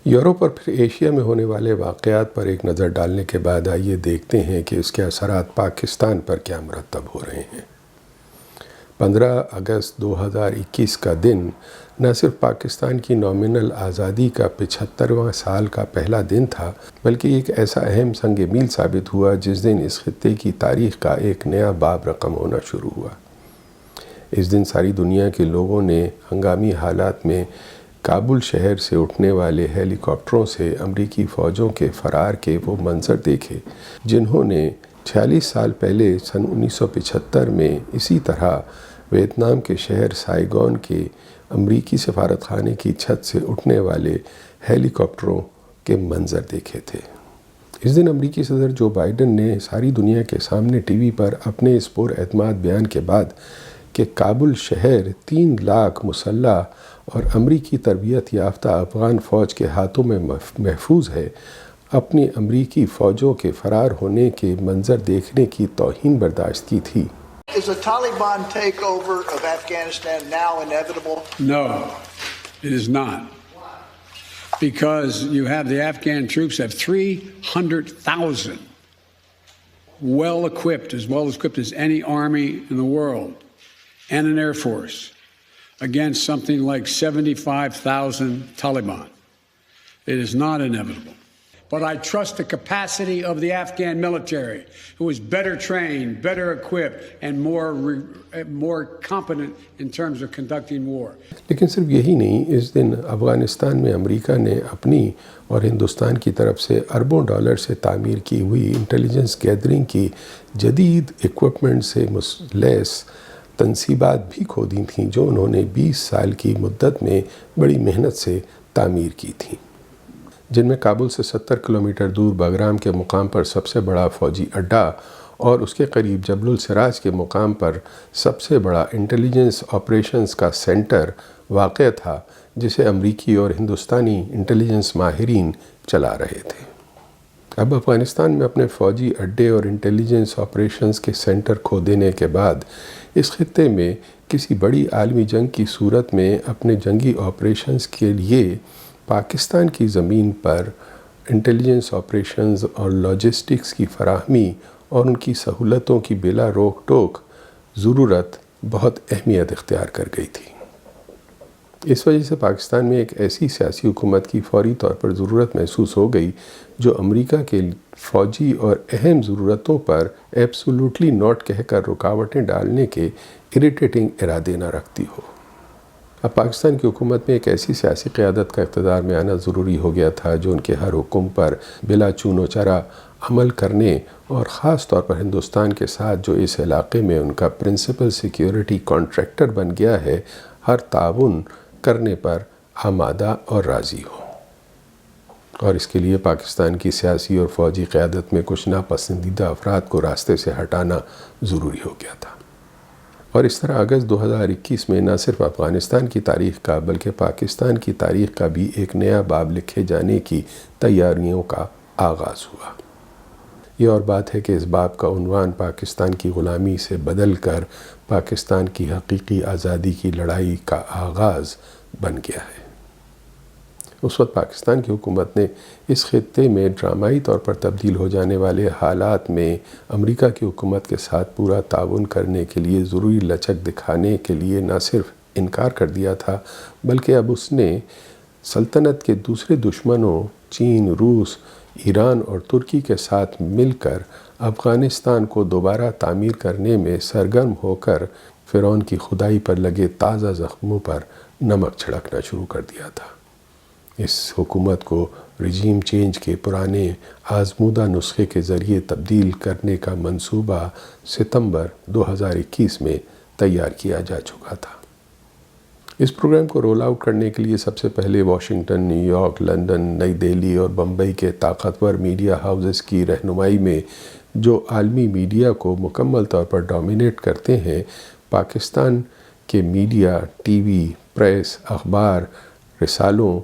Europe اور پھر Asia میں ہونے والے واقعات پر ایک نظر ڈالنے کے بعد آئیے دیکھتے ہیں کہ اس کے اثرات پاکستان پر کیا مرتب ہو رہے ہیں۔ 15 اگست 2021 کا دن نہ صرف پاکستان کی نامنل آزادی کا 75واں سال کا پہلا دن تھا، بلکہ ایک ایسا اہم سنگ میل ثابت ہوا جس دن اس خطے کی تاریخ کا ایک نیا باب رقم ہونا شروع ہوا۔ اس دن ساری دنیا کے لوگوں نے ہنگامی حالات میں کابل شہر سے اٹھنے والے ہیلی کاپٹروں سے امریکی فوجوں کے فرار کے وہ منظر دیکھے جنہوں نے 46 سال پہلے سن 1975 میں اسی طرح ویتنام کے شہر سائیگون کے امریکی سفارت خانے کی چھت سے اٹھنے والے ہیلی کاپٹروں کے منظر دیکھے تھے۔ اس دن امریکی صدر جو بائیڈن نے ساری دنیا کے سامنے ٹی وی پر اپنے اس پر اعتماد بیان کے بعد کہ کابل شہر 3 لاکھ مسلح اور امریکی تربیت یافتہ افغان فوج کے ہاتھوں میں محفوظ ہے، اپنی امریکی فوجوں کے فرار ہونے کے منظر دیکھنے کی توہین برداشت کی تھی۔ Is the Taliban takeover of Afghanistan now inevitable? No, it is not. Because you have the Afghan troops have 300,000 well equipped as any army in the world, and an air force against something like 75,000 Taliban. It is not inevitable. But I trust the capacity of the Afghan military, who is better trained, better equipped, and more competent in terms of conducting war. لیکن صرف یہی نہیں، اس دن افغانستان میں امریکہ نے اپنی اور ہندوستان کی طرف سے اربوں ڈالر سے تعمیر کی ہوئی انٹیلیجنس گیدرنگ کی جدید ایکوپمنٹ سے لیس تنصیبات بھی کھو دی تھیں جو انہوں نے 20 سال کی مدت میں بڑی محنت سے تعمیر کی تھیں، جن میں کابل سے 70 کلومیٹر دور بگرام کے مقام پر سب سے بڑا فوجی اڈا اور اس کے قریب جبل السراج کے مقام پر سب سے بڑا انٹیلیجنس آپریشنز کا سینٹر واقع تھا، جسے امریکی اور ہندوستانی انٹیلیجنس ماہرین چلا رہے تھے۔ اب افغانستان میں اپنے فوجی اڈے اور انٹیلیجنس آپریشنز کے سینٹر کھو دینے کے بعد اس خطے میں کسی بڑی عالمی جنگ کی صورت میں اپنے جنگی آپریشنز کے لیے پاکستان کی زمین پر انٹیلیجنس آپریشنز اور لاجسٹکس کی فراہمی اور ان کی سہولتوں کی بلا روک ٹوک ضرورت بہت اہمیت اختیار کر گئی تھی۔ اس وجہ سے پاکستان میں ایک ایسی سیاسی حکومت کی فوری طور پر ضرورت محسوس ہو گئی جو امریکہ کے فوجی اور اہم ضرورتوں پر ایبسولوٹلی نوٹ کہہ کر رکاوٹیں ڈالنے کے اریٹیٹنگ ارادے نہ رکھتی ہو۔ اب پاکستان کی حکومت میں ایک ایسی سیاسی قیادت کا اقتدار میں آنا ضروری ہو گیا تھا جو ان کے ہر حکم پر بلا چون و چرا عمل کرنے اور خاص طور پر ہندوستان کے ساتھ جو اس علاقے میں ان کا پرنسپل سیکیورٹی کانٹریکٹر بن گیا ہے، ہر تعاون کرنے پر آمادہ اور راضی ہو۔ اور اس کے لیے پاکستان کی سیاسی اور فوجی قیادت میں کچھ ناپسندیدہ افراد کو راستے سے ہٹانا ضروری ہو گیا تھا۔ اور اس طرح اگست 2021 میں نہ صرف افغانستان کی تاریخ کا بلکہ پاکستان کی تاریخ کا بھی ایک نیا باب لکھے جانے کی تیاریوں کا آغاز ہوا۔ یہ اور بات ہے کہ اس باب کا عنوان پاکستان کی غلامی سے بدل کر پاکستان کی حقیقی آزادی کی لڑائی کا آغاز بن گیا ہے۔ اس وقت پاکستان کی حکومت نے اس خطے میں ڈرامائی طور پر تبدیل ہو جانے والے حالات میں امریکہ کی حکومت کے ساتھ پورا تعاون کرنے کے لیے ضروری لچک دکھانے کے لیے نہ صرف انکار کر دیا تھا، بلکہ اب اس نے سلطنت کے دوسرے دشمنوں چین، روس، ایران اور ترکی کے ساتھ مل کر افغانستان کو دوبارہ تعمیر کرنے میں سرگرم ہو کر فرعون کی خدائی پر لگے تازہ زخموں پر نمک چھڑکنا شروع کر دیا تھا۔ اس حکومت کو رجیم چینج کے پرانے آزمودہ نسخے کے ذریعے تبدیل کرنے کا منصوبہ ستمبر 2021 میں تیار کیا جا چکا تھا۔ اس پروگرام کو رول آؤٹ کرنے کے لیے سب سے پہلے واشنگٹن، نیو یارک، لندن، نئی دہلی اور بمبئی کے طاقتور میڈیا ہاؤسز کی رہنمائی میں جو عالمی میڈیا کو مکمل طور پر ڈومینیٹ کرتے ہیں، پاکستان کے میڈیا، ٹی وی، پریس، اخبار، رسالوں،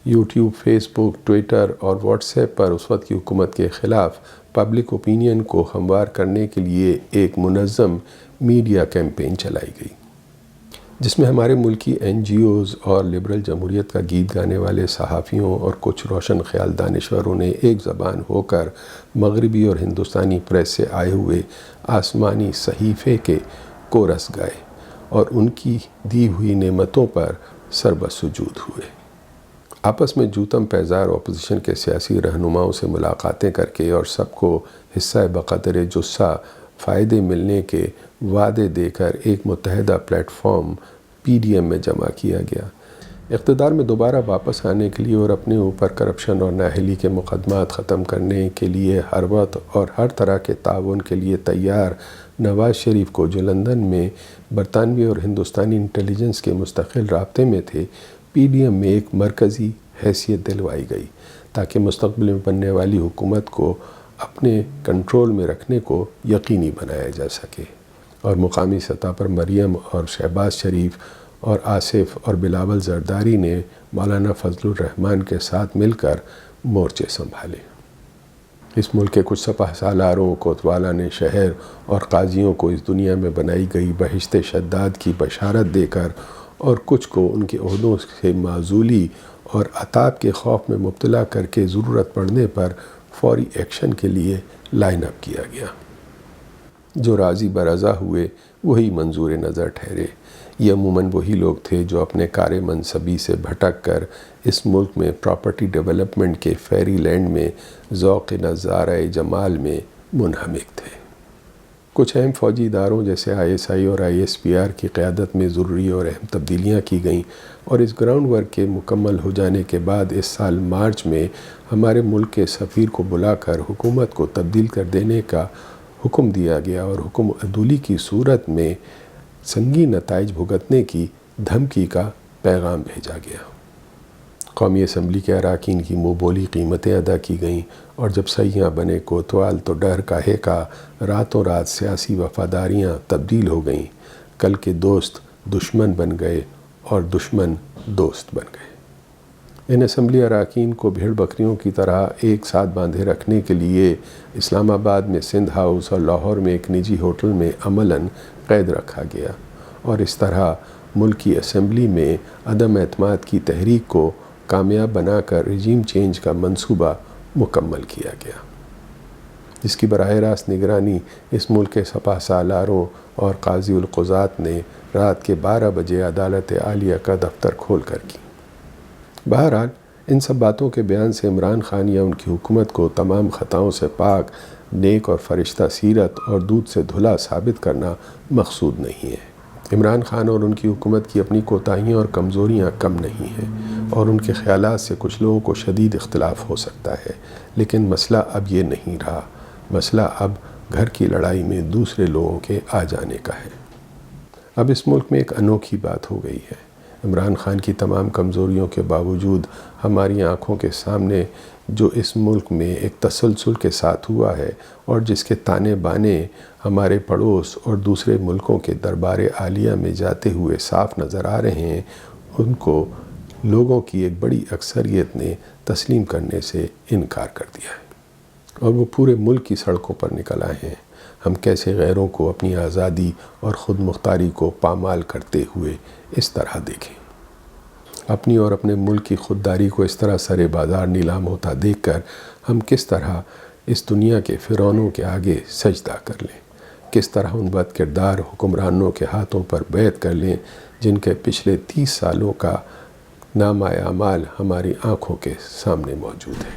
یوٹیوب، فیس بک، ٹویٹر اور واٹس ایپ پر اس وقت کی حکومت کے خلاف پبلک اوپینین کو ہموار کرنے کے لیے ایک منظم میڈیا کیمپین چلائی گئی۔ جس میں ہمارے ملکی NGOs اور لبرل جمہوریت کا گیت گانے والے صحافیوں اور کچھ روشن خیال دانشوروں نے ایک زبان ہو کر مغربی اور ہندوستانی پریس سے آئے ہوئے آسمانی صحیفے کے کورس گائے اور ان کی دی ہوئی نعمتوں پر سربسجود ہوئے۔ آپس میں جوتم پیزار اپوزیشن کے سیاسی رہنماؤں سے ملاقاتیں کر کے اور سب کو حصہ بقدر جثہ فائدے ملنے کے وعدے دے کر ایک متحدہ پلیٹ فارم PDM میں جمع کیا گیا۔ اقتدار میں دوبارہ واپس آنے کے لیے اور اپنے اوپر کرپشن اور نااہلی کے مقدمات ختم کرنے کے لیے ہر وقت اور ہر طرح کے تعاون کے لیے تیار نواز شریف کو، جو لندن میں برطانوی اور ہندوستانی انٹیلیجنس کے مستقل رابطے میں تھے، PDM میں ایک مرکزی حیثیت دلوائی گئی تاکہ مستقبل میں بننے والی حکومت کو اپنے کنٹرول میں رکھنے کو یقینی بنایا جا سکے، اور مقامی سطح پر مریم اور شہباز شریف اور آصف اور بلاول زرداری نے مولانا فضل الرحمان کے ساتھ مل کر مورچے سنبھالے۔ اس ملک کے کچھ سپہ سالاروں، کوتوالہ نے شہر اور قاضیوں کو اس دنیا میں بنائی گئی بہشت شداد کی بشارت دے کر اور کچھ کو ان کے عہدوں سے معزولی اور عطاب کے خوف میں مبتلا کر کے ضرورت پڑنے پر فوری ایکشن کے لیے لائن اپ کیا گیا۔ جو راضی برضا ہوئے وہی منظور نظر ٹھہرے۔ یہ عموماً وہی لوگ تھے جو اپنے کار منصبی سے بھٹک کر اس ملک میں پراپرٹی ڈیولپمنٹ کے فیری لینڈ میں ذوق نظارہ جمال میں منہمک تھے۔ کچھ اہم فوجی اداروں جیسے ISI اور ISPR کی قیادت میں ضروری اور اہم تبدیلیاں کی گئیں، اور اس گراؤنڈ ورک کے مکمل ہو جانے کے بعد اس سال مارچ میں ہمارے ملک کے سفیر کو بلا کر حکومت کو تبدیل کر دینے کا حکم دیا گیا اور حکم عدولی کی صورت میں سنگین نتائج بھگتنے کی دھمکی کا پیغام بھیجا گیا۔ قومی اسمبلی کے اراکین کی منہ بولی قیمتیں ادا کی گئیں، اور جب سیاح بنے کوتوال تو ڈر کاہے کا راتوں رات سیاسی وفاداریاں تبدیل ہو گئیں۔ کل کے دوست دشمن بن گئے اور دشمن دوست بن گئے۔ ان اسمبلی اراکین کو بھیڑ بکریوں کی طرح ایک ساتھ باندھے رکھنے کے لیے اسلام آباد میں سندھ ہاؤس اور لاہور میں ایک نجی ہوٹل میں عملاً قید رکھا گیا، اور اس طرح ملکی اسمبلی میں عدم اعتماد کی تحریک کو کامیاب بنا کر رجیم چینج کا منصوبہ مکمل کیا گیا، جس کی براہ راست نگرانی اس ملک کے سپہ سالاروں اور قاضی القضات نے رات کے 12 بجے عدالت عالیہ کا دفتر کھول کر کی۔ بہرحال ان سب باتوں کے بیان سے عمران خان یا ان کی حکومت کو تمام خطاؤں سے پاک، نیک اور فرشتہ سیرت اور دودھ سے دھلا ثابت کرنا مقصود نہیں ہے۔ عمران خان اور ان کی حکومت کی اپنی کوتاہیاں اور کمزوریاں کم نہیں ہیں، اور ان کے خیالات سے کچھ لوگوں کو شدید اختلاف ہو سکتا ہے، لیکن مسئلہ اب یہ نہیں رہا۔ مسئلہ اب گھر کی لڑائی میں دوسرے لوگوں کے آ جانے کا ہے۔ اب اس ملک میں ایک انوکھی بات ہو گئی ہے۔ عمران خان کی تمام کمزوریوں کے باوجود ہماری آنکھوں کے سامنے جو اس ملک میں ایک تسلسل کے ساتھ ہوا ہے، اور جس کے تانے بانے ہمارے پڑوس اور دوسرے ملکوں کے دربار عالیہ میں جاتے ہوئے صاف نظر آ رہے ہیں، ان کو لوگوں کی ایک بڑی اکثریت نے تسلیم کرنے سے انکار کر دیا ہے، اور وہ پورے ملک کی سڑکوں پر نکل آئے ہیں۔ ہم کیسے غیروں کو اپنی آزادی اور خود مختاری کو پامال کرتے ہوئے اس طرح دیکھیں، اپنی اور اپنے ملک کی خودداری کو اس طرح سرے بازار نیلام ہوتا دیکھ کر ہم کس طرح اس دنیا کے فرعونوں کے آگے سجدہ کر لیں، کس طرح ان بد کردار حکمرانوں کے ہاتھوں پر بیعت کر لیں جن کے پچھلے 30 سالوں کا نامہ اعمال ہماری آنکھوں کے سامنے موجود ہے۔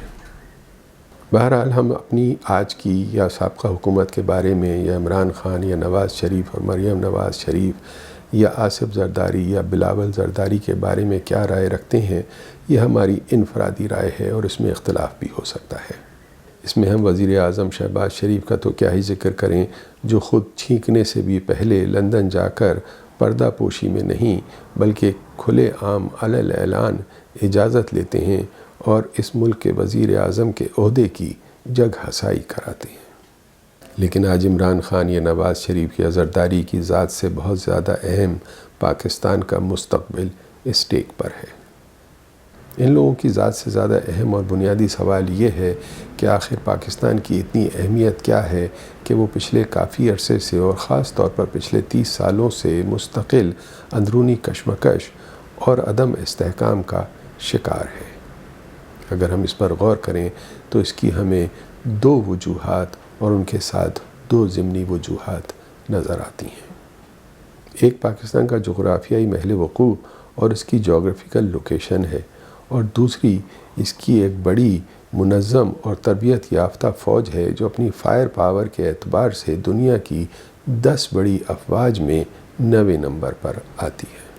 بہرحال ہم اپنی آج کی یا سابقہ حکومت کے بارے میں، یا عمران خان یا نواز شریف اور مریم نواز شریف یا آصف زرداری یا بلاول زرداری کے بارے میں کیا رائے رکھتے ہیں، یہ ہماری انفرادی رائے ہے، اور اس میں اختلاف بھی ہو سکتا ہے۔ اس میں ہم وزیر اعظم شہباز شریف کا تو کیا ہی ذکر کریں، جو خود چھینکنے سے بھی پہلے لندن جا کر پردہ پوشی میں نہیں بلکہ کھلے عام علی اعلان اجازت لیتے ہیں اور اس ملک کے وزیر اعظم کے عہدے کی جگ ہسائی کراتے ہیں۔ لیکن آج عمران خان یا نواز شریف یا زرداری کی ذات سے بہت زیادہ اہم پاکستان کا مستقبل اسٹیک پر ہے۔ ان لوگوں کی ذات سے زیادہ اہم اور بنیادی سوال یہ ہے کہ آخر پاکستان کی اتنی اہمیت کیا ہے کہ وہ پچھلے کافی عرصے سے اور خاص طور پر پچھلے 30 سالوں سے مستقل اندرونی کشمکش اور عدم استحکام کا شکار ہے۔ اگر ہم اس پر غور کریں تو اس کی ہمیں 2 وجوہات اور ان کے ساتھ 2 ضمنی وجوہات نظر آتی ہیں۔ ایک پاکستان کا جغرافیائی محل وقوع اور اس کی جغرافیکل لوکیشن ہے، اور دوسری اس کی ایک بڑی منظم اور تربیت یافتہ فوج ہے جو اپنی فائر پاور کے اعتبار سے دنیا کی 10 بڑی افواج میں 9ویں نمبر پر آتی ہے۔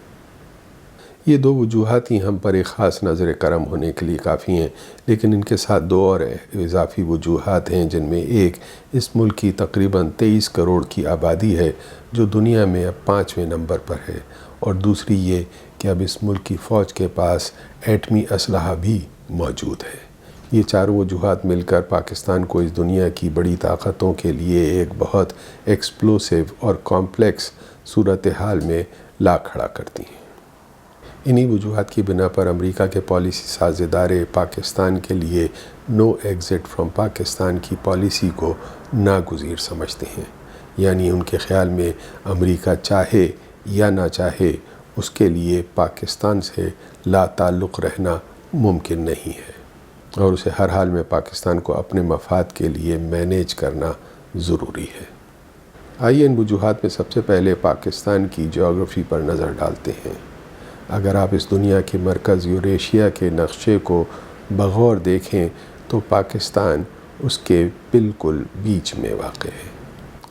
یہ 2 وجوہات ہی ہم پر ایک خاص نظر کرم ہونے کے لیے کافی ہیں، لیکن ان کے ساتھ 2 اور اضافی وجوہات ہیں، جن میں ایک اس ملک کی تقریباً 23 کروڑ کی آبادی ہے جو دنیا میں اب 5ویں نمبر پر ہے، اور دوسری یہ کہ اب اس ملک کی فوج کے پاس ایٹمی اسلحہ بھی موجود ہے۔ یہ 4 وجوہات مل کر پاکستان کو اس دنیا کی بڑی طاقتوں کے لیے ایک بہت ایکسپلوسیو اور کمپلیکس صورتحال میں لا کھڑا کرتی ہیں۔ انہی وجوہات کی بنا پر امریکہ کے پالیسی ساز ادارے پاکستان کے لیے نو ایگزٹ فرام پاکستان کی پالیسی کو ناگزیر سمجھتے ہیں، یعنی ان کے خیال میں امریکہ چاہے یا نہ چاہے اس کے لیے پاکستان سے لا تعلق رہنا ممکن نہیں ہے، اور اسے ہر حال میں پاکستان کو اپنے مفاد کے لیے مینیج کرنا ضروری ہے۔ آئیے ان وجوہات میں سب سے پہلے پاکستان کی جغرافی پر نظر ڈالتے ہیں۔ اگر آپ اس دنیا کے مرکز یوریشیا کے نقشے کو بغور دیکھیں تو پاکستان اس کے بالکل بیچ میں واقع ہے۔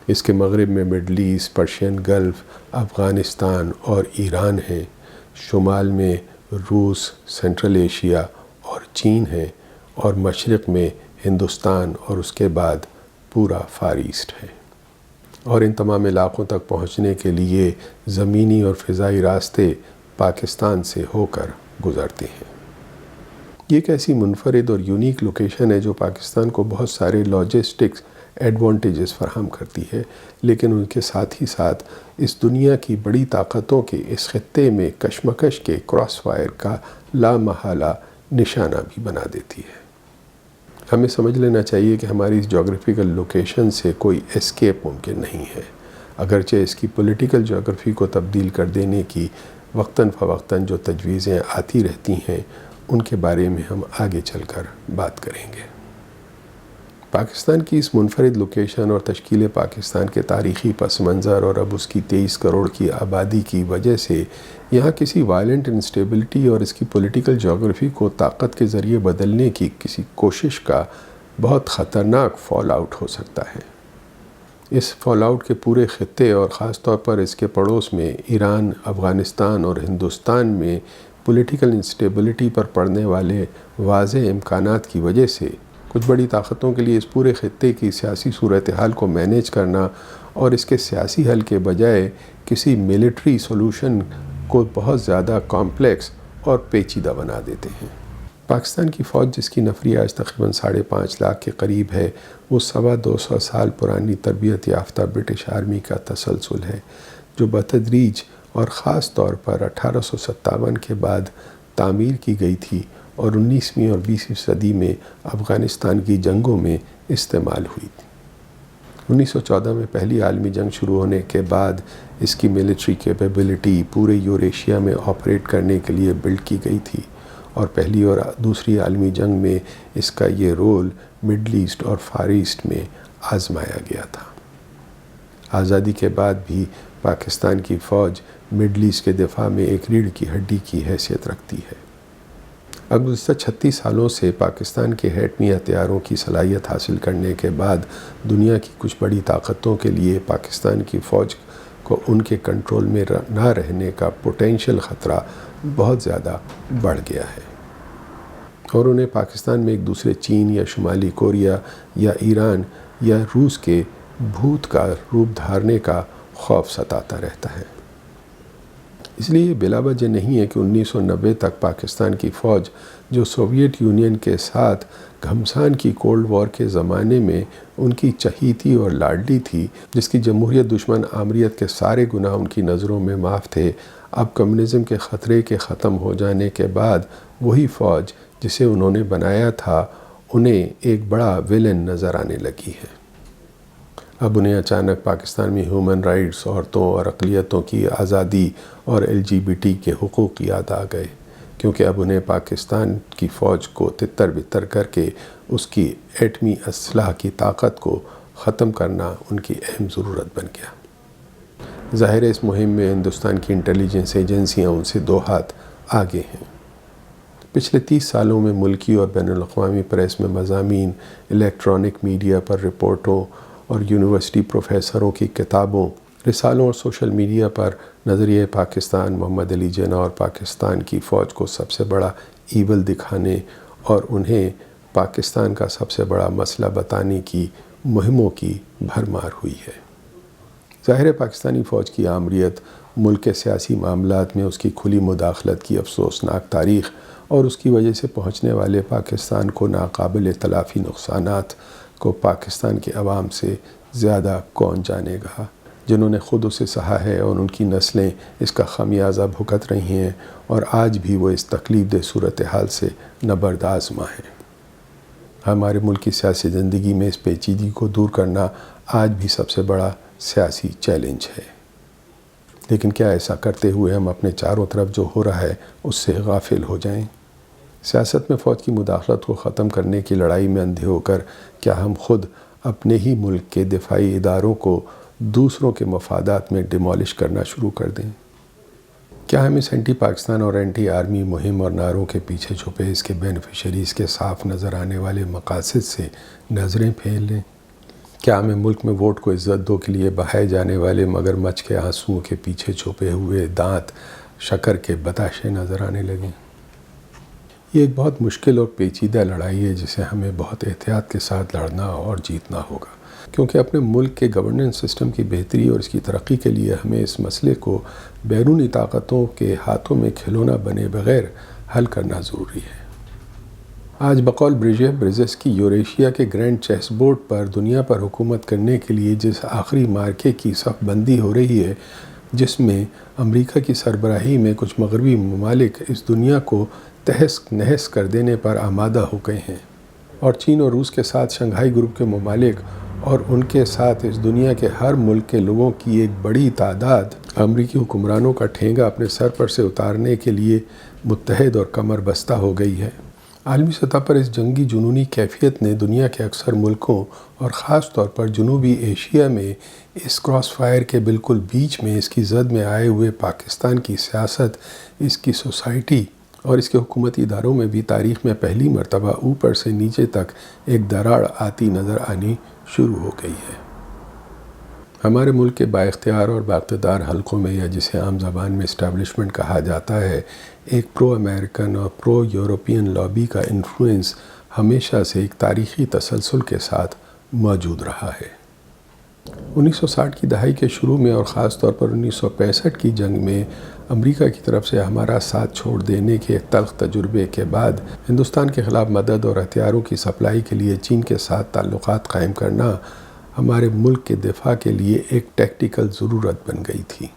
اس کے مغرب میں middle east, Persian gulf, Afghanistan اور ایران ہیں، شمال میں روس، سینٹرل ایشیا اور چین ہیں، اور مشرق میں ہندوستان اور اس کے بعد پورا فار ایسٹ ہے۔ اور ان تمام علاقوں تک پہنچنے کے لیے زمینی اور فضائی راستے پاکستان سے ہو کر گزرتے ہیں۔ یہ ایک ایسی منفرد اور یونیک لوکیشن ہے جو پاکستان کو بہت سارے لاجسٹکس ایڈوانٹیجز فراہم کرتی ہے، لیکن ان کے ساتھ ہی ساتھ اس دنیا کی بڑی طاقتوں کے اس خطے میں کشمکش کے کراس فائر کا لامحالہ نشانہ بھی بنا دیتی ہے۔ ہمیں سمجھ لینا چاہیے کہ ہماری اس جغرافیکل لوکیشن سے کوئی اسکیپ ممکن نہیں ہے، اگرچہ اس کی پولیٹیکل جغرافی کو تبدیل کر دینے کی وقتاً فوقتاً جو تجویزیں آتی رہتی ہیں ان کے بارے میں ہم آگے چل کر بات کریں گے۔ پاکستان کی اس منفرد لوکیشن اور تشکیل پاکستان کے تاریخی پس منظر اور اب اس کی 23 کروڑ کی آبادی کی وجہ سے یہاں کسی وائلنٹ انسٹیبلٹی اور اس کی پولیٹیکل جغرافی کو طاقت کے ذریعے بدلنے کی کسی کوشش کا بہت خطرناک فال آؤٹ ہو سکتا ہے۔ اس فال آؤٹ کے پورے خطے اور خاص طور پر اس کے پڑوس میں ایران، افغانستان اور ہندوستان میں پولیٹیکل انسٹیبلٹی پر پڑنے والے واضح امکانات کی وجہ سے کچھ بڑی طاقتوں کے لیے اس پورے خطے کی سیاسی صورتحال کو مینیج کرنا اور اس کے سیاسی حل کے بجائے کسی ملٹری سولوشن کو بہت زیادہ کمپلیکس اور پیچیدہ بنا دیتے ہیں۔ پاکستان کی فوج جس کی نفری آج تقریباً 5.5 لاکھ کے قریب ہے، وہ 250 سال پرانی تربیت یافتہ برٹش آرمی کا تسلسل ہے، جو بتدریج اور خاص طور پر 1857 کے بعد تعمیر کی گئی تھی اور 19ویں اور 20ویں صدی میں افغانستان کی جنگوں میں استعمال ہوئی تھی۔ 1914 میں پہلی عالمی جنگ شروع ہونے کے بعد اس کی ملٹری کیپیبلٹی پورے یوریشیا میں آپریٹ کرنے کے لیے بلڈ کی گئی تھی، اور پہلی اور دوسری عالمی جنگ میں اس کا یہ رول مڈل ایسٹ اور فار ایسٹ میں آزمایا گیا تھا۔ آزادی کے بعد بھی پاکستان کی فوج مڈل ایسٹ کے دفاع میں ایک ریڑھ کی ہڈی کی حیثیت رکھتی ہے۔ اب گزشتہ 36 سالوں سے پاکستان کے ایٹمی ہتھیاروں کی صلاحیت حاصل کرنے کے بعد دنیا کی کچھ بڑی طاقتوں کے لیے پاکستان کی فوج کو ان کے کنٹرول میں نہ رہنے کا پوٹینشیل خطرہ بہت زیادہ بڑھ گیا ہے، اور انہیں پاکستان میں ایک دوسرے چین یا شمالی کوریا یا ایران یا روس کے بھوت کا روپ دھارنے کا خوف ستاتا رہتا ہے۔ اس لیے یہ بلا وجہ نہیں ہے کہ 1990 تک پاکستان کی فوج جو سوویت یونین کے ساتھ گھمسان کی کولڈ وار کے زمانے میں ان کی چہیتی اور لاڈلی تھی، جس کی جمہوریت دشمن آمریت کے سارے گناہ ان کی نظروں میں معاف تھے، اب کمیونزم کے خطرے کے ختم ہو جانے کے بعد وہی فوج جسے انہوں نے بنایا تھا انہیں ایک بڑا ویلن نظر آنے لگی ہے۔ اب انہیں اچانک پاکستان میں ہیومن رائٹس، عورتوں اور اقلیتوں کی آزادی اور LGBT کے حقوق یاد آ گئے، کیونکہ اب انہیں پاکستان کی فوج کو تتر بتر کر کے اس کی ایٹمی اسلحہ کی طاقت کو ختم کرنا ان کی اہم ضرورت بن گیا۔ ظاہر ہے اس مہم میں ہندوستان کی انٹیلیجنس ایجنسیاں ان سے 2 ہاتھ آگے ہیں۔ پچھلے 30 سالوں میں ملکی اور بین الاقوامی پریس میں مضامین، الیکٹرانک میڈیا پر رپورٹوں اور یونیورسٹی پروفیسروں کی کتابوں، رسالوں اور سوشل میڈیا پر نظریہ پاکستان، محمد علی جناح اور پاکستان کی فوج کو سب سے بڑا ایول دکھانے اور انہیں پاکستان کا سب سے بڑا مسئلہ بتانے کی مہموں کی بھرمار ہوئی ہے۔ ظاہر ہے پاکستانی فوج کی آمریت، ملک کے سیاسی معاملات میں اس کی کھلی مداخلت کی افسوسناک تاریخ اور اس کی وجہ سے پہنچنے والے پاکستان کو ناقابل تلافی نقصانات کو پاکستان کے عوام سے زیادہ کون جانے گا، جنہوں نے خود اسے سہا ہے اور ان کی نسلیں اس کا خمیازہ بھگت رہی ہیں اور آج بھی وہ اس تکلیف دہ صورتحال سے نبردآزما ہیں۔ ہمارے ملک کی سیاسی زندگی میں اس پیچیدگی کو دور کرنا آج بھی سب سے بڑا سیاسی چیلنج ہے، لیکن کیا ایسا کرتے ہوئے ہم اپنے چاروں طرف جو ہو رہا ہے اس سے غافل ہو جائیں؟ سیاست میں فوج کی مداخلت کو ختم کرنے کی لڑائی میں اندھے ہو کر کیا ہم خود اپنے ہی ملک کے دفاعی اداروں کو دوسروں کے مفادات میں ڈیمالش کرنا شروع کر دیں؟ کیا ہم اس اینٹی پاکستان اور اینٹی آرمی مہم اور نعروں کے پیچھے چھپے اس کے بینیفیشریز کے صاف نظر آنے والے مقاصد سے نظریں پھیر لیں؟ کیا ہمیں ملک میں ووٹ کو عزت دو کے لیے بہائے جانے والے مگرمچھ کے آنسوؤں کے پیچھے چھپے ہوئے دانت شکر کے بتاشے نظر آنے لگیں؟ یہ ایک بہت مشکل اور پیچیدہ لڑائی ہے جسے ہمیں بہت احتیاط کے ساتھ لڑنا اور جیتنا ہوگا، کیونکہ اپنے ملک کے گورننس سسٹم کی بہتری اور اس کی ترقی کے لیے ہمیں اس مسئلے کو بیرونی طاقتوں کے ہاتھوں میں کھلونا بنے بغیر حل کرنا ضروری ہے۔ آج بقول برزس کی یوریشیا کے گرینڈ چیس بورڈ پر دنیا پر حکومت کرنے کے لیے جس آخری مارکے کی صف بندی ہو رہی ہے، جس میں امریکہ کی سربراہی میں کچھ مغربی ممالک اس دنیا کو تہس نہس کر دینے پر آمادہ ہو گئے ہیں، اور چین اور روس کے ساتھ شنگھائی گروپ کے ممالک اور ان کے ساتھ اس دنیا کے ہر ملک کے لوگوں کی ایک بڑی تعداد امریکی حکمرانوں کا ٹھینگا اپنے سر پر سے اتارنے کے لیے متحد اور کمر بستہ ہو گئی ہے۔ عالمی سطح پر اس جنگی جنونی کیفیت نے دنیا کے اکثر ملکوں اور خاص طور پر جنوبی ایشیا میں اس کراس فائر کے بالکل بیچ میں اس کی زد میں آئے ہوئے پاکستان کی سیاست، اس کی سوسائٹی اور اس کے حکومتی اداروں میں بھی تاریخ میں پہلی مرتبہ اوپر سے نیچے تک ایک دراڑ آتی نظر آنی شروع ہو گئی ہے۔ ہمارے ملک کے بااختیار اور بااقتدار حلقوں میں، یا جسے عام زبان میں اسٹیبلشمنٹ کہا جاتا ہے، ایک پرو امریکن اور پرو یورپین لابی کا انفلوئنس ہمیشہ سے ایک تاریخی تسلسل کے ساتھ موجود رہا ہے۔ 1960 کی دہائی کے شروع میں اور خاص طور پر 1965 کی جنگ میں امریکہ کی طرف سے ہمارا ساتھ چھوڑ دینے کے ایک تلخ تجربے کے بعد ہندوستان کے خلاف مدد اور ہتھیاروں کی سپلائی کے لیے چین کے ساتھ تعلقات قائم کرنا ہمارے ملک کے دفاع کے لیے ایک ٹیکٹیکل ضرورت بن گئی تھی۔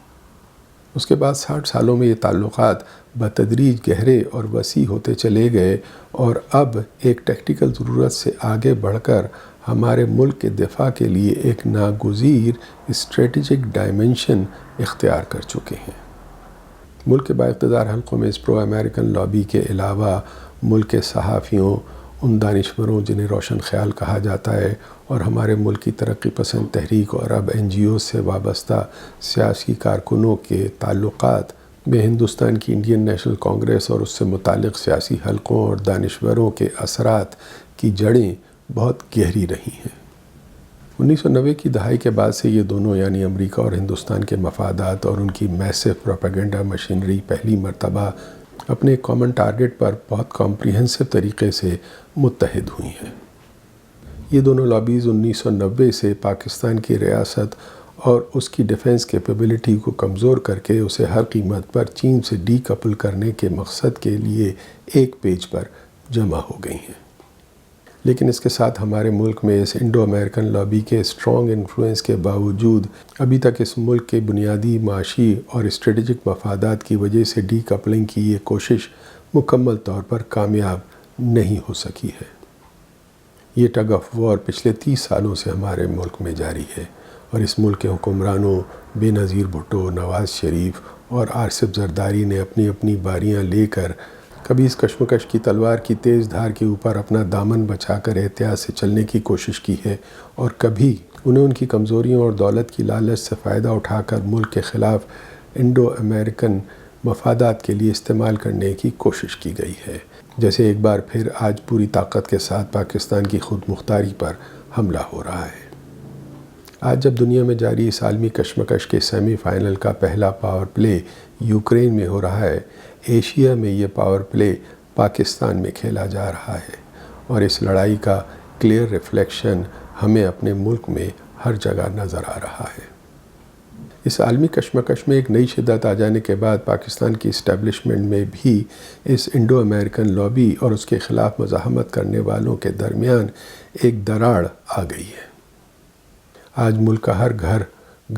اس کے بعد 60 سالوں میں یہ تعلقات بتدریج گہرے اور وسیع ہوتے چلے گئے اور اب ایک ٹیکٹیکل ضرورت سے آگے بڑھ کر ہمارے ملک کے دفاع کے لیے ایک ناگزیر اسٹریٹجک ڈائمنشن اختیار کر چکے ہیں۔ ملک کے بااقتدار حلقوں میں اس پرو امریکن لابی کے علاوہ ملک کے صحافیوں، ان دانشوروں جنہیں روشن خیال کہا جاتا ہے، اور ہمارے ملک کی ترقی پسند تحریک اور اب NGO سے وابستہ سیاسی کارکنوں کے تعلقات میں ہندوستان کی انڈین نیشنل کانگریس اور اس سے متعلق سیاسی حلقوں اور دانشوروں کے اثرات کی جڑیں بہت گہری رہی ہیں۔ 1990 کی دہائی کے بعد سے یہ دونوں یعنی امریکہ اور ہندوستان کے مفادات اور ان کی میسو پروپیگنڈا مشینری پہلی مرتبہ اپنے کامن ٹارگٹ پر بہت کمپریہنسو طریقے سے متحد ہوئی ہیں۔ یہ دونوں لابیز 1990 سے پاکستان کی ریاست اور اس کی ڈیفنس کیپیبلٹی کو کمزور کر کے اسے ہر قیمت پر چین سے ڈی کپل کرنے کے مقصد کے لیے ایک پیج پر جمع ہو گئی ہیں۔ لیکن اس کے ساتھ ہمارے ملک میں اس انڈو امریکن لابی کے اسٹرانگ انفلوئنس کے باوجود ابھی تک اس ملک کے بنیادی معاشی اور اسٹریٹجک مفادات کی وجہ سے ڈی کپلنگ کی یہ کوشش مکمل طور پر کامیاب نہیں ہو سکی ہے۔ یہ ٹگ آف وار پچھلے 30 سالوں سے ہمارے ملک میں جاری ہے، اور اس ملک کے حکمرانوں بے نظیر بھٹو، نواز شریف اور آصف زرداری نے اپنی اپنی باریاں لے کر کبھی اس کشمکش کی تلوار کی تیز دھار کے اوپر اپنا دامن بچا کر احتیاط سے چلنے کی کوشش کی ہے، اور کبھی انہیں ان کی کمزوریوں اور دولت کی لالچ سے فائدہ اٹھا کر ملک کے خلاف انڈو امریکن مفادات کے لیے استعمال کرنے کی کوشش کی گئی ہے، جیسے ایک بار پھر آج پوری طاقت کے ساتھ پاکستان کی خود مختاری پر حملہ ہو رہا ہے۔ آج جب دنیا میں جاری اس عالمی کشمکش کے سیمی فائنل کا پہلا پاور پلے یوکرین میں ہو رہا ہے، ایشیا میں یہ پاور پلے پاکستان میں کھیلا جا رہا ہے، اور اس لڑائی کا کلیئر ریفلیکشن ہمیں اپنے ملک میں ہر جگہ نظر آ رہا ہے۔ اس عالمی کشمکش میں ایک نئی شدت آ جانے کے بعد پاکستان کی اسٹیبلشمنٹ میں بھی اس انڈو امریکن لابی اور اس کے خلاف مزاحمت کرنے والوں کے درمیان ایک دراڑ آ گئی ہے۔ آج ملک کا ہر گھر،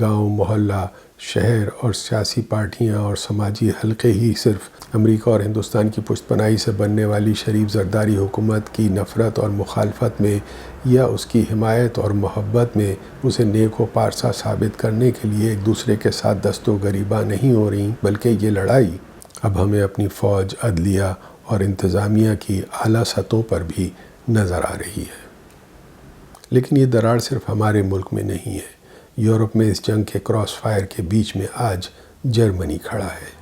گاؤں، محلہ، شہر اور سیاسی پارٹیاں اور سماجی حلقے ہی صرف امریکہ اور ہندوستان کی پشت پناہی سے بننے والی شریف زرداری حکومت کی نفرت اور مخالفت میں یا اس کی حمایت اور محبت میں اسے نیک و پارسا ثابت کرنے کے لیے ایک دوسرے کے ساتھ دست و گریباں نہیں ہو رہی، بلکہ یہ لڑائی اب ہمیں اپنی فوج، عدلیہ اور انتظامیہ کی اعلیٰ سطحوں پر بھی نظر آ رہی ہے۔ لیکن یہ دراڑ صرف ہمارے ملک میں نہیں ہے۔ یورپ میں اس جنگ کے کراس فائر کے بیچ میں آج جرمنی کھڑا ہے۔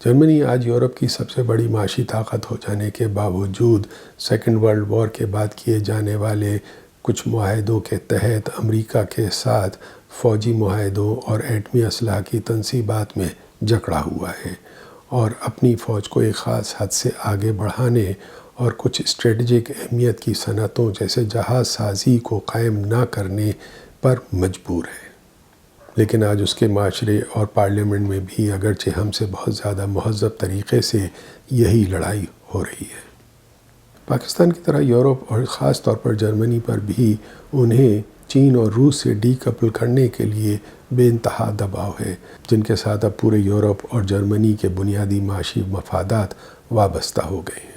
جرمنی آج یورپ کی سب سے بڑی معاشی طاقت ہو جانے کے باوجود سیکنڈ ورلڈ وار کے بعد کیے جانے والے کچھ معاہدوں کے تحت امریکہ کے ساتھ فوجی معاہدوں اور ایٹمی اسلحہ کی تنصیبات میں جکڑا ہوا ہے، اور اپنی فوج کو ایک خاص حد سے آگے بڑھانے اور کچھ اسٹریٹجک اہمیت کی صنعتوں جیسے جہاز سازی کو قائم نہ کرنے پر مجبور ہے۔ لیکن آج اس کے معاشرے اور پارلیمنٹ میں بھی اگرچہ ہم سے بہت زیادہ مہذب طریقے سے یہی لڑائی ہو رہی ہے۔ پاکستان کی طرح یورپ اور خاص طور پر جرمنی پر بھی انہیں چین اور روس سے ڈی کپل کرنے کے لیے بے انتہا دباؤ ہے، جن کے ساتھ اب پورے یورپ اور جرمنی کے بنیادی معاشی مفادات وابستہ ہو گئے ہیں۔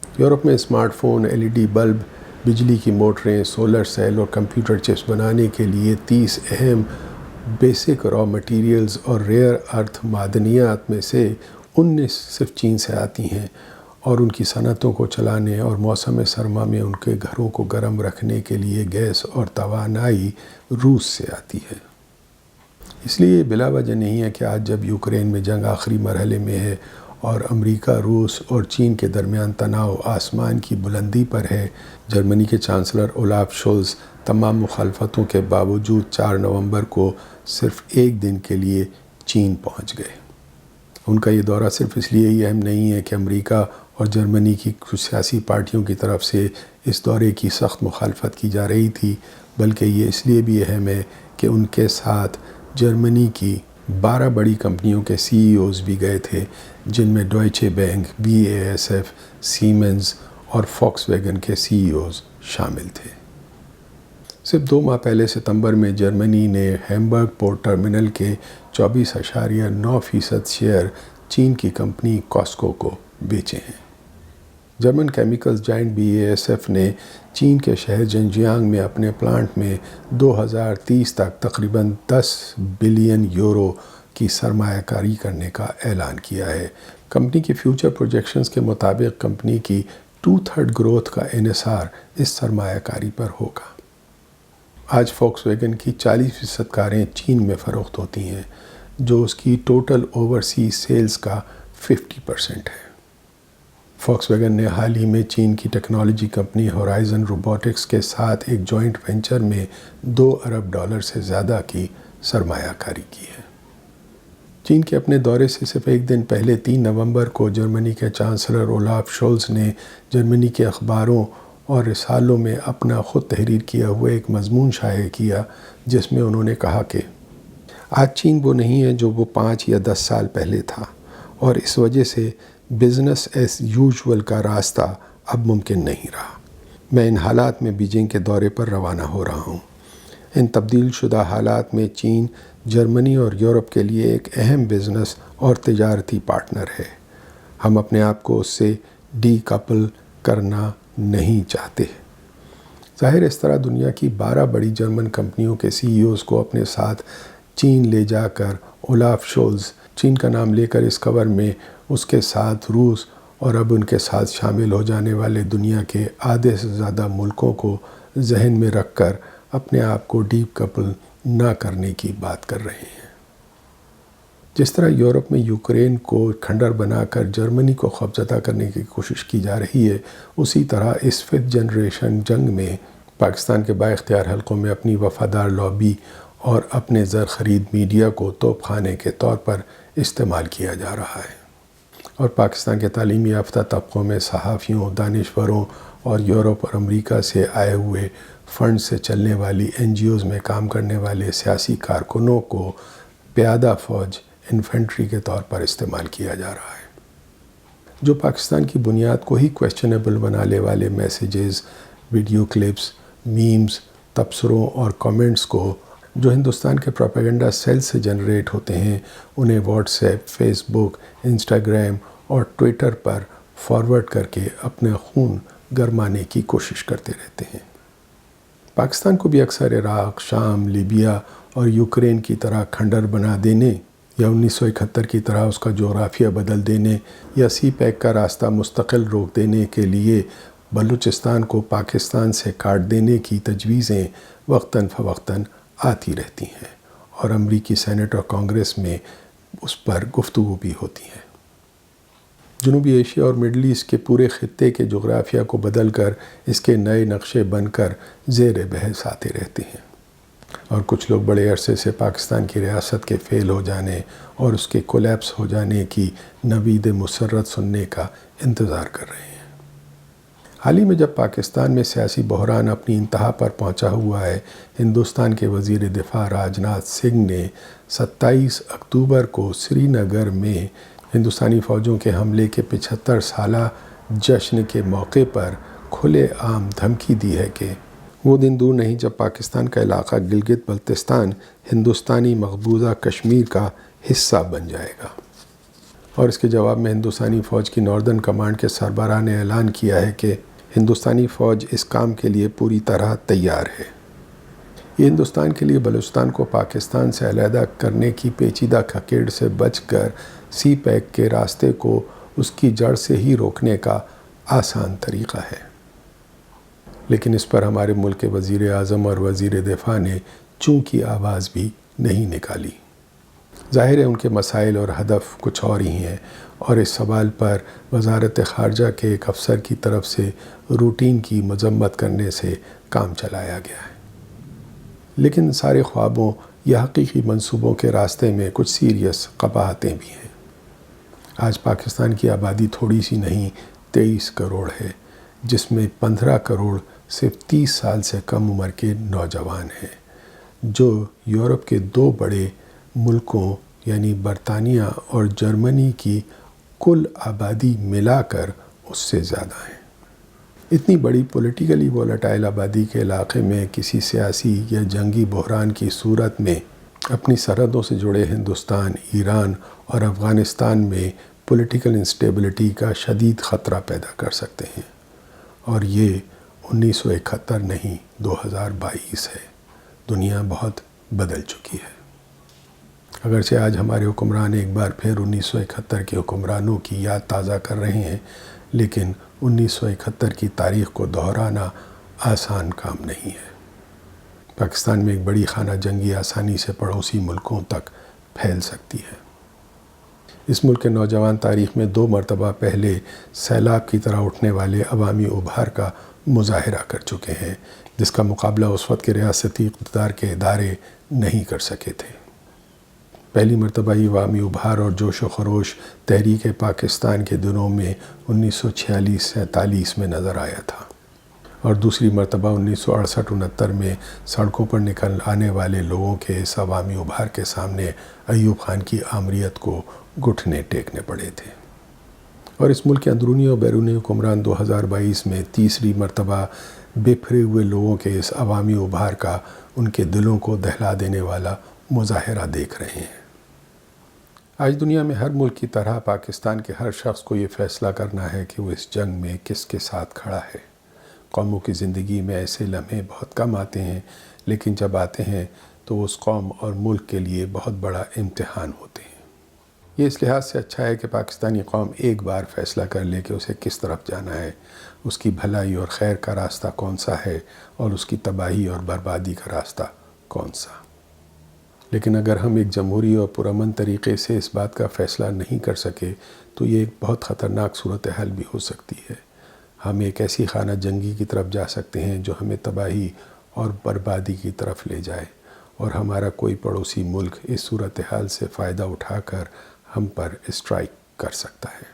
یورپ میں اسمارٹ فون، LED بلب، بجلی کی موٹریں، سولر سیل اور کمپیوٹر چپس بنانے کے لیے 30 اہم بیسک را مٹیریلز اور ریئر ارتھ معدنیات میں سے 19 صرف چین سے آتی ہیں، اور ان کی صنعتوں کو چلانے اور موسم سرما میں ان کے گھروں کو گرم رکھنے کے لیے گیس اور توانائی روس سے آتی ہے۔ اس لیے یہ بلا وجہ نہیں ہے کہ آج جب یوکرین میں جنگ آخری مرحلے میں ہے اور امریکہ، روس اور چین کے درمیان تناؤ آسمان کی بلندی پر ہے، جرمنی کے چانسلر اولاف شولز تمام مخالفتوں کے باوجود 4 نومبر کو صرف ایک دن کے لیے چین پہنچ گئے۔ ان کا یہ دورہ صرف اس لیے ہی اہم نہیں ہے کہ امریکہ اور جرمنی کی کچھ سیاسی پارٹیوں کی طرف سے اس دورے کی سخت مخالفت کی جا رہی تھی، بلکہ یہ اس لیے بھی اہم ہے کہ ان کے ساتھ جرمنی کی 12 بڑی کمپنیوں کے CEOs بھی گئے تھے، جن میں ڈوائچے بینک، BASF، سیمنز اور فوکس ویگن کے CEOs شامل تھے۔ صرف 2 ماہ پہلے ستمبر میں جرمنی نے ہیمبرگ پورٹ ٹرمینل کے 24.9% شیئر چین کی کمپنی کاسکو کو بیچے ہیں۔ جرمن کیمیکلز جائنٹ BASF نے چین کے شہر جنجیانگ میں اپنے پلانٹ میں 2030 تک تقریباً 10 بلین یورو کی سرمایہ کاری کرنے کا اعلان کیا ہے۔ کمپنی کی فیوچر پروجیکشنز کے مطابق کمپنی کی 2/3 گروتھ کا انحصار اس سرمایہ کاری پر ہوگا۔ آج فوکس ویگن کی 40% کاریں چین میں فروخت ہوتی ہیں، جو اس کی ٹوٹل اوورسیز سیلز کا 50% ہے۔ فوکس ویگن نے حال ہی میں چین کی ٹیکنالوجی کمپنی ہورائزن روبوٹکس کے ساتھ ایک جوائنٹ وینچر میں $2 ارب سے زیادہ کی سرمایہ کاری کی ہے۔ چین کے اپنے دورے سے صرف ایک دن پہلے 3 نومبر کو جرمنی کے چانسلر اولاف شولز نے جرمنی کے اخباروں اور رسالوں میں اپنا خود تحریر کیا ہوا ایک مضمون شائع کیا، جس میں انہوں نے کہا کہ آج چین وہ نہیں ہے جو وہ 5 یا 10 سال پہلے تھا، اور اس وجہ سے بزنس ایز یوزول کا راستہ اب ممکن نہیں رہا۔ میں ان حالات میں بیجنگ کے دورے پر روانہ ہو رہا ہوں۔ ان تبدیل شدہ حالات میں چین جرمنی اور یورپ کے لیے ایک اہم بزنس اور تجارتی پارٹنر ہے۔ ہم اپنے آپ کو اس سے ڈی کپل کرنا نہیں چاہتے۔ ظاہر اس طرح دنیا کی 12 بڑی جرمن کمپنیوں کے سی ای اوز کو اپنے ساتھ چین لے جا کر اولاف شولز، چین کا نام لے کر اس کور میں اس کے ساتھ روس اور اب ان کے ساتھ شامل ہو جانے والے دنیا کے آدھے سے زیادہ ملکوں کو ذہن میں رکھ کر اپنے آپ کو ڈیپ کپل نہ کرنے کی بات کر رہے ہیں۔ جس طرح یورپ میں یوکرین کو کھنڈر بنا کر جرمنی کو خوفزدہ کرنے کی کوشش کی جا رہی ہے، اسی طرح اس 5th جنریشن جنگ میں پاکستان کے بااختیار حلقوں میں اپنی وفادار لابی اور اپنے زر خرید میڈیا کو توپ خانے کے طور پر استعمال کیا جا رہا ہے، اور پاکستان کے تعلیمی یافتہ طبقوں میں صحافیوں، دانشوروں اور یورپ اور امریکہ سے آئے ہوئے فنڈ سے چلنے والی NGOز میں کام کرنے والے سیاسی کارکنوں کو پیادہ فوج، انفینٹری کے طور پر استعمال کیا جا رہا ہے، جو پاکستان کی بنیاد کو ہی کویسچنیبل بنانے والے میسیجز، ویڈیو کلپس، میمز، تبصروں اور کامنٹس کو جو ہندوستان کے پروپیگنڈا سیل سے جنریٹ ہوتے ہیں، انہیں واٹس ایپ، فیس بک، انسٹاگرام اور ٹویٹر پر فارورڈ کر کے اپنے خون گرمانے کی کوشش کرتے رہتے ہیں۔ پاکستان کو بھی اکثر عراق، شام، لیبیا اور یوکرین کی طرح کھنڈر بنا دینے، یا 1971 کی طرح اس کا جغرافیہ بدل دینے، یا سی پیک کا راستہ مستقل روک دینے کے لیے بلوچستان کو پاکستان سے کاٹ دینے کی تجویزیں وقتاً فوقتاً آتی رہتی ہیں، اور امریکی سینٹ اور کانگریس میں اس پر گفتگو بھی ہوتی ہیں۔ جنوبی ایشیا اور مڈل ایسٹ کے پورے خطے کے جغرافیہ کو بدل کر اس کے نئے نقشے بن کر زیر بحث آتے رہتے ہیں، اور کچھ لوگ بڑے عرصے سے پاکستان کی ریاست کے فیل ہو جانے اور اس کے کولیپس ہو جانے کی نوید مسرت سننے کا انتظار کر رہے ہیں۔ حال ہی میں جب پاکستان میں سیاسی بحران اپنی انتہا پر پہنچا ہوا ہے، ہندوستان کے وزیر دفاع راجناتھ سنگھ نے 27 اکتوبر کو سری نگر میں ہندوستانی فوجوں کے حملے کے 75 سالہ جشن کے موقع پر کھلے عام دھمکی دی ہے کہ وہ دن دور نہیں جب پاکستان کا علاقہ گلگت بلتستان ہندوستانی مقبوضہ کشمیر کا حصہ بن جائے گا، اور اس کے جواب میں ہندوستانی فوج کی ناردرن کمانڈ کے سربراہ نے اعلان کیا ہے کہ ہندوستانی فوج اس کام کے لیے پوری طرح تیار ہے۔ یہ ہندوستان کے لیے بلوچستان کو پاکستان سے علیحدہ کرنے کی پیچیدہ کھکیڑ سے بچ کر سی پیک کے راستے کو اس کی جڑ سے ہی روکنے کا آسان طریقہ ہے، لیکن اس پر ہمارے ملک کے وزیر اعظم اور وزیر دفاع نے چونکہ آواز بھی نہیں نکالی۔ ظاہر ہے ان کے مسائل اور ہدف کچھ اور ہی ہیں، اور اس سوال پر وزارت خارجہ کے ایک افسر کی طرف سے روٹین کی مذمت کرنے سے کام چلایا گیا ہے، لیکن سارے خوابوں یا حقیقی منصوبوں کے راستے میں کچھ سیریس قباحتیں بھی ہیں۔ آج پاکستان کی آبادی تھوڑی سی نہیں 23 کروڑ ہے، جس میں 15 کروڑ صرف 30 سال سے کم عمر کے نوجوان ہیں، جو یورپ کے 2 بڑے ملکوں یعنی برطانیہ اور جرمنی کی کل آبادی ملا کر اس سے زیادہ ہیں۔ اتنی بڑی پولیٹیکلی وولٹائل آبادی کے علاقے میں کسی سیاسی یا جنگی بحران کی صورت میں اپنی سرحدوں سے جڑے ہندوستان، ایران اور افغانستان میں پولیٹیکل انسٹیبلٹی کا شدید خطرہ پیدا کر سکتے ہیں، اور یہ 1971 نہیں 2022 ہے۔ دنیا بہت بدل چکی ہے۔ اگرچہ آج ہمارے حکمران ایک بار پھر 1971 کے حکمرانوں کی یاد تازہ کر رہے ہیں، لیکن 1971 کی تاریخ کو دہرانا آسان کام نہیں ہے۔ پاکستان میں ایک بڑی خانہ جنگی آسانی سے پڑوسی ملکوں تک پھیل سکتی ہے۔ اس ملک کے نوجوان تاریخ میں 2 مرتبہ پہلے سیلاب کی طرح اٹھنے والے عوامی ابھار کا مظاہرہ کر چکے ہیں، جس کا مقابلہ اس وقت کے ریاستی اقتدار کے ادارے نہیں کر سکے تھے۔ پہلی مرتبہ یہ عوامی ابھار اور جوش و خروش تحریک پاکستان کے دنوں میں 1946-47 میں نظر آیا تھا، اور دوسری مرتبہ 1968-69 میں سڑکوں پر نکل آنے والے لوگوں کے اس عوامی ابھار کے سامنے ایوب خان کی آمریت کو گھٹنے ٹیکنے پڑے تھے۔ اور اس ملک کے اندرونی اور بیرونی حکمران 2022 میں تیسری مرتبہ بکھرے ہوئے لوگوں کے اس عوامی ابھار کا ان کے دلوں کو دہلا دینے والا مظاہرہ دیکھ رہے ہیں۔ آج دنیا میں ہر ملک کی طرح پاکستان کے ہر شخص کو یہ فیصلہ کرنا ہے کہ وہ اس جنگ میں کس کے ساتھ کھڑا ہے۔ قوموں کی زندگی میں ایسے لمحے بہت کم آتے ہیں، لیکن جب آتے ہیں تو وہ اس قوم اور ملک کے لیے بہت بڑا امتحان ہوتے ہیں۔ یہ اس لحاظ سے اچھا ہے کہ پاکستانی قوم ایک بار فیصلہ کر لے کہ اسے کس طرف جانا ہے، اس کی بھلائی اور خیر کا راستہ کون سا ہے اور اس کی تباہی اور بربادی کا راستہ کون سا۔ لیکن اگر ہم ایک جمہوری اور پرامن طریقے سے اس بات کا فیصلہ نہیں کر سکے تو یہ ایک بہت خطرناک صورتحال بھی ہو سکتی ہے۔ ہم ایک ایسی خانہ جنگی کی طرف جا سکتے ہیں جو ہمیں تباہی اور بربادی کی طرف لے جائے، اور ہمارا کوئی پڑوسی ملک اس صورتحال سے فائدہ اٹھا کر ہم پر اسٹرائک کر سکتا ہے۔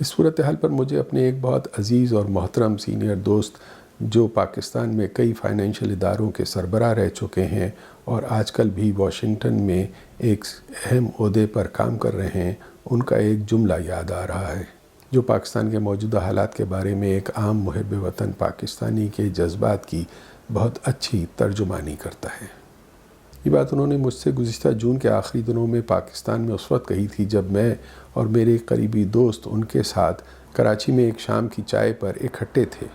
اس صورتحال پر مجھے اپنے ایک بہت عزیز اور محترم سینئر دوست جو پاکستان میں کئی فائنینشیل اداروں کے سربراہ رہ چکے ہیں اور آج کل بھی واشنگٹن میں ایک اہم عہدے پر کام کر رہے ہیں، ان کا ایک جملہ یاد آ رہا ہے جو پاکستان کے موجودہ حالات کے بارے میں ایک عام محب وطن پاکستانی کے جذبات کی بہت اچھی ترجمانی کرتا ہے۔ یہ بات انہوں نے مجھ سے گزشتہ جون کے آخری دنوں میں پاکستان میں اس وقت کہی تھی جب میں اور میرے ایک قریبی دوست ان کے ساتھ کراچی میں ایک شام کی چائے پر اکٹھے تھے۔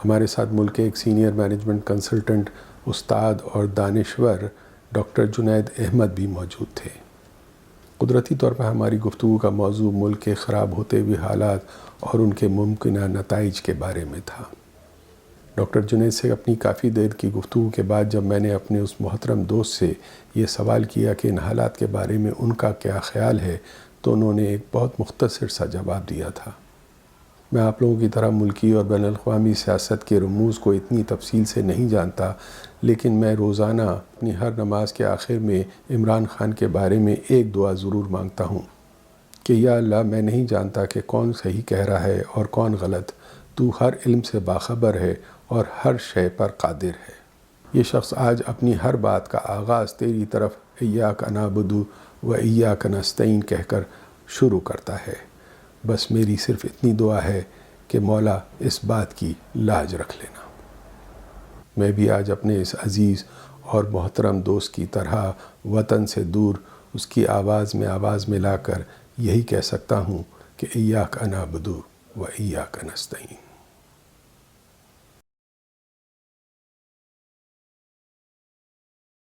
ہمارے ساتھ ملک کے ایک سینئر مینجمنٹ کنسلٹنٹ، استاد اور دانشور ڈاکٹر جنید احمد بھی موجود تھے۔ قدرتی طور پر ہماری گفتگو کا موضوع ملک کے خراب ہوتے ہوئے حالات اور ان کے ممکنہ نتائج کے بارے میں تھا۔ ڈاکٹر جنید سے اپنی کافی دیر کی گفتگو کے بعد جب میں نے اپنے اس محترم دوست سے یہ سوال کیا کہ ان حالات کے بارے میں ان کا کیا خیال ہے تو انہوں نے ایک بہت مختصر سا جواب دیا تھا۔ میں آپ لوگوں کی طرح ملکی اور بین الاقوامی سیاست کے رموز کو اتنی تفصیل سے نہیں جانتا، لیکن میں روزانہ اپنی ہر نماز کے آخر میں عمران خان کے بارے میں ایک دعا ضرور مانگتا ہوں کہ یا اللہ، میں نہیں جانتا کہ کون صحیح کہہ رہا ہے اور کون غلط، تو ہر علم سے باخبر ہے اور ہر شے پر قادر ہے۔ یہ شخص آج اپنی ہر بات کا آغاز تیری طرف ایاک نعبد و ایاک نستعین کہہ کر شروع کرتا ہے۔ بس میری صرف اتنی دعا ہے کہ مولا اس بات کی لاج رکھ لینا۔ میں بھی آج اپنے اس عزیز اور محترم دوست کی طرح وطن سے دور اس کی آواز میں آواز ملا کر یہی کہہ سکتا ہوں کہ ایاک نعبد و ایاک نستعین۔